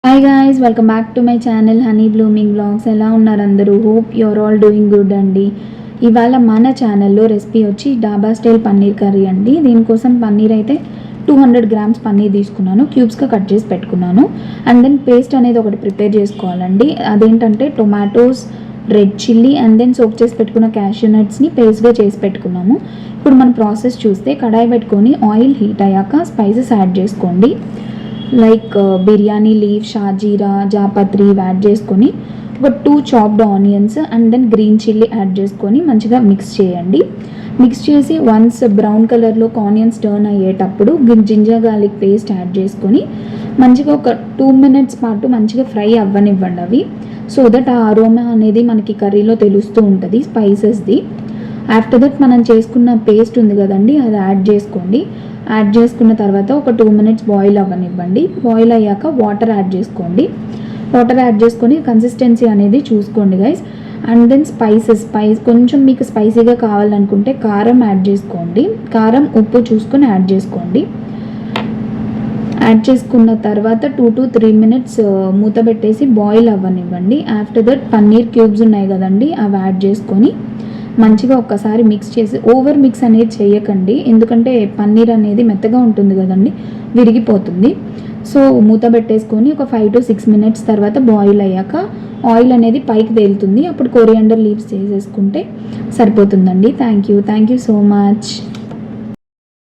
Hi guys, welcome back to my channel honey blooming blogs. ఎలా ఉన్నారు అందరూ? Hope you're all doing good అండి. ఇవాళ మన ఛానల్లో రెసిపీ వచ్చి డాబా స్టైల్ పన్నీర్ కర్రీ అండి. దీనికోసం పన్నీర్ అయితే 200 గ్రామ్స్ పన్నీర్ తీసుకున్నాను, క్యూబ్స్గా కట్ చేసి పెట్టుకున్నాను. అండ్ దెన్ పేస్ట్ అనేది ఒకటి ప్రిపేర్ చేసుకోవాలండి. అదేంటంటే tomatoes, red chilli and then soak చేసి పెట్టుకున్న క్యాష్యూ నట్స్ని పేస్ట్గా చేసి పెట్టుకున్నాము. ఇప్పుడు మన ప్రాసెస్ చూస్తే కడాయి పెట్టుకొని ఆయిల్ హీట్ అయ్యాక స్పైసెస్ యాడ్ చేసుకోండి. లైక్ బిర్యానీ లీవ్, షాజీరా, జాపత్రి యాడ్ చేసుకొని ఒక 2 chopped onions and then green chilli add చేసుకొని మంచిగా మిక్స్ చేయండి. మిక్స్ చేసి వన్స్ బ్రౌన్ కలర్లో ఆనియన్స్ టర్న్ అయ్యేటప్పుడు జింజర్ గార్లిక్ పేస్ట్ యాడ్ చేసుకొని మంచిగా ఒక 2 minutes పాటు మంచిగా ఫ్రై అవ్వనివ్వండి అవి. సో దట్ ఆ అరోమా అనేది మనకి కర్రీలో తెలుస్తూ ఉంటుంది స్పైసెస్ది. ఆఫ్టర్ దట్ మనం చేసుకున్న పేస్ట్ ఉంది కదండి, అది యాడ్ చేసుకోండి. యాడ్ చేసుకున్న తర్వాత ఒక 2 minutes బాయిల్ అవ్వనివ్వండి. బాయిల్ అయ్యాక వాటర్ యాడ్ చేసుకోండి. వాటర్ యాడ్ చేసుకొని కన్సిస్టెన్సీ అనేది చూసుకోండి గైస్. అండ్ దెన్ స్పైస్ కొంచెం మీకు స్పైసీగా కావాలనుకుంటే కారం యాడ్ చేసుకోండి. కారం, ఉప్పు చూసుకొని యాడ్ చేసుకోండి. యాడ్ చేసుకున్న తర్వాత 2 to 3 minutes మూత పెట్టేసి బాయిల్ అవ్వనివ్వండి. ఆఫ్టర్ దట్ పన్నీర్ క్యూబ్స్ ఉన్నాయి కదండి, అవి యాడ్ చేసుకొని మంచిగా ఒక్కసారి మిక్స్ చేసి, ఓవర్ మిక్స్ అనేది చేయకండి, ఎందుకంటే పన్నీర్ అనేది మెత్తగా ఉంటుంది కదండి, విరిగిపోతుంది. సో మూత పెట్టేసుకొని ఒక 5 to 6 minutes తర్వాత బాయిల్ అయ్యాక ఆయిల్ అనేది పైకి తేలుతుంది. అప్పుడు కొరియాండర్ లీవ్స్ చేసేసుకుంటే సరిపోతుందండి. Thank you so much.